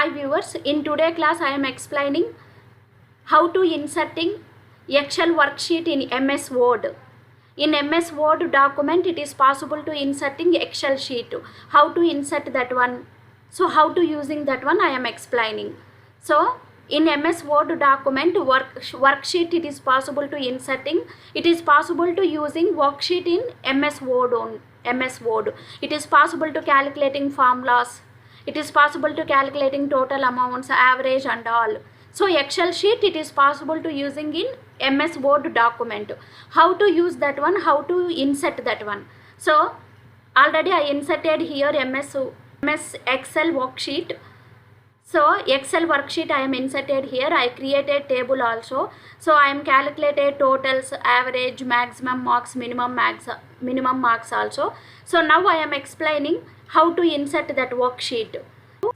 Hi viewers, in today class I am explaining how to inserting Excel worksheet in MS Word. In MS Word document it is possible to inserting Excel sheet. How to insert that one? So how to using that one I am explaining. So in MS Word document worksheet it is possible to inserting. It is possible to using worksheet in MS Word on MS Word. It is possible to calculating formulas. It is possible to calculating total amounts, average and all. So Excel sheet it is possible to using in MS Word document. How to use that one? How to insert that one? So already I inserted here MS Excel worksheet. So Excel worksheet I am inserted here. I created table also. So I am calculated totals, average, maximum marks, minimum marks also. So now I am explaining how to insert that worksheet.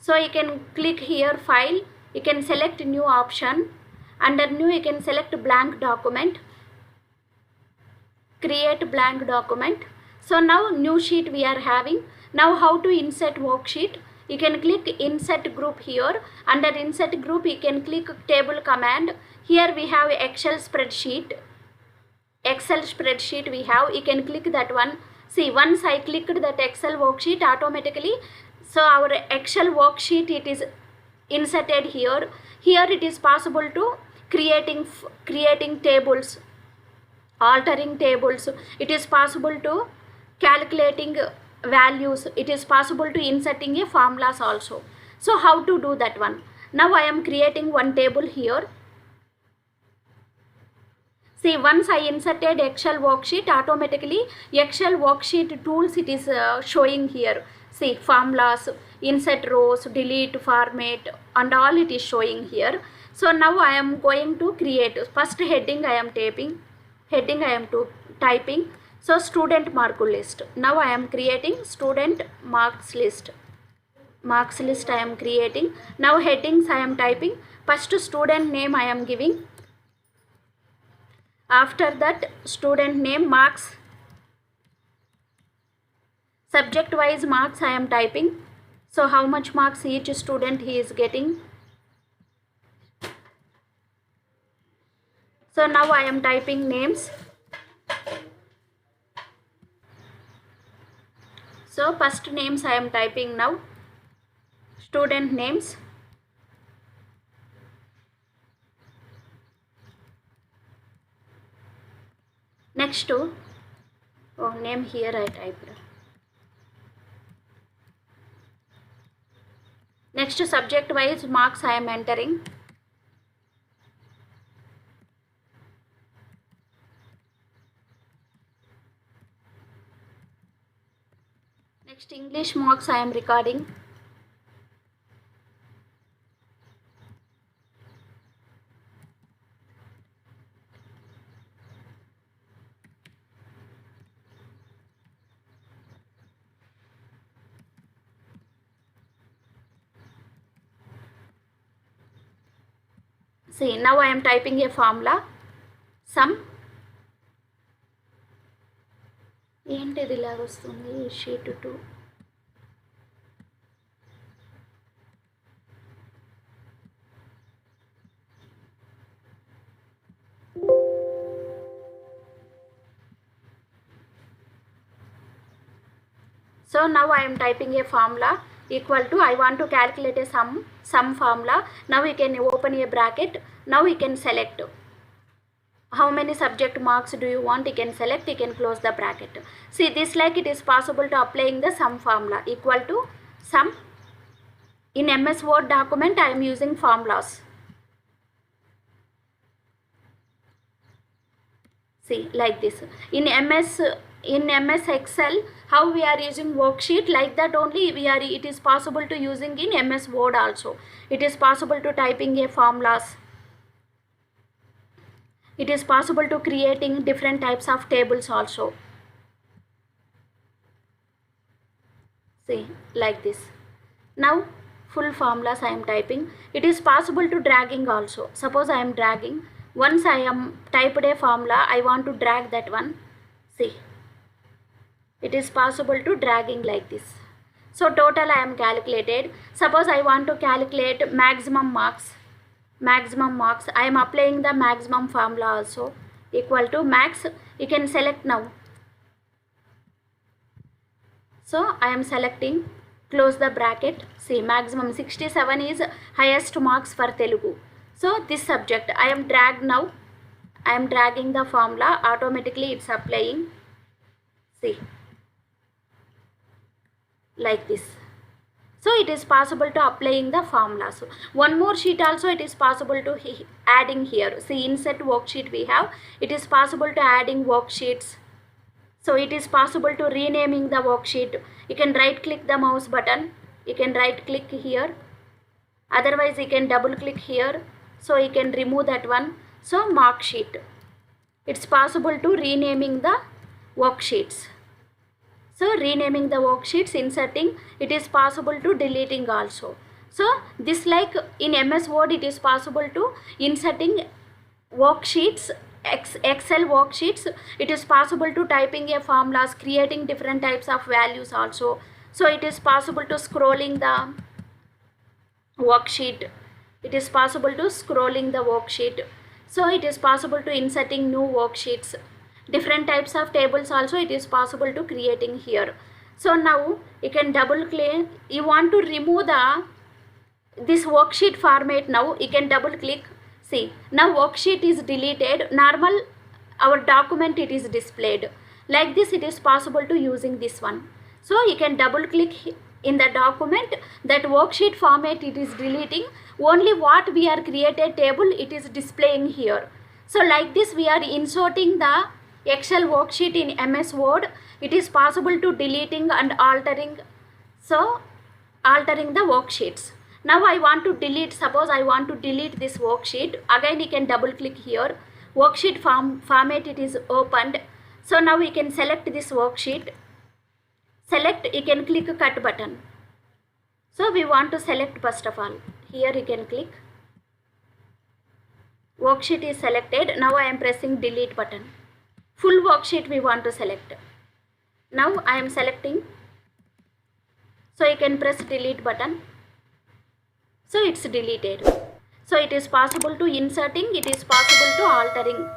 So you can click here file. You can select new option. Under new you can select blank document. Create blank document. So now new sheet we are having. Now how to insert worksheet? You can click insert group here. Under insert group you can click table command. Here we have Excel spreadsheet we have. You can click that one. See, once I clicked that Excel worksheet automatically, so our Excel worksheet it is inserted here. Here it is possible to creating tables, altering tables. It is possible to calculating values. It is possible to inserting a formulas also. So how to do that one? Now I am creating one table here. See, once I inserted Excel worksheet, automatically Excel worksheet tools it is showing here. See, formulas, insert rows, delete, format and all it is showing here. So now I am going to create first heading I am typing. So student mark list. Now I am creating student marks list. Marks list I am creating. Now headings I am typing. First student name I am giving. After that student name, marks, subject wise marks I am typing. So how much marks each student he is getting. So now I am typing names. So first names I am typing now. Student names. Next to name here I typed. Next subject wise marks I am entering. Next English marks I am recording. See, now I am typing a formula. Sum. ఏంటిది ఇలాగ వస్తుంది sheet 2. So now I am typing a formula equal to, I want to calculate a sum formula. Now you can open a bracket. Now you can select how many subject marks do you want. You can select, you can close the bracket. See, this like it is possible to applying the sum formula equal to sum. In MS Word document I am using formulas. See, like this. In MS Excel how we are using worksheet, like that only it is possible to using in MS Word also. It is possible to typing a formulas. It is possible to creating different types of tables also. See, like this. Now full formulas I am typing. It is possible to dragging also. Suppose I am dragging. Once I am typed a formula, I want to drag that one. See, it is possible to dragging like this. So total I am calculated. Suppose I want to calculate maximum marks. I am applying the maximum formula also, equal to max. You can select now. So I am selecting, close the bracket. See, maximum 67 is highest marks for Telugu. So this subject I am dragging the formula, automatically it's applying. See, like this. So it is possible to applying the formula. So one more sheet also it is possible to adding here. See, insert worksheet we have. It is possible to adding worksheets. So it is possible to renaming the worksheet. You can right click the mouse button. You can right click here. Otherwise you can double click here. So you can remove that one. So mark sheet. It's possible to renaming the worksheets. So renaming the worksheets, inserting, it is possible to deleting also. So this, like in MS Word, it is possible to inserting worksheets, Excel worksheets. It is possible to typing a formulas, creating different types of values also. So it is possible to scrolling the worksheet. It is possible to scrolling the worksheet. So it is possible to inserting new worksheets. Different types of tables also it is possible to creating here. So now you can double click. You want to remove this worksheet format. Now you can double click. See, now worksheet is deleted. Normal our document it is displayed. Like this it is possible to using this one. So you can double click in the document, that worksheet format it is deleting. Only what we are created table it is displaying here. So like this we are inserting the Excel worksheet in MS Word. It is possible to deleting and altering. So altering the worksheets. Now I want to delete. Suppose I want to delete this worksheet. Again you can double click here. Worksheet format it is opened. So now we can select this worksheet. Select, you can click cut button. So we want to select first of all. Here you can click. Worksheet is selected. Now I am pressing delete button. Full worksheet we want to select. Now I am selecting. So you can press delete button. So it's deleted. So it is possible to inserting, it is possible to altering.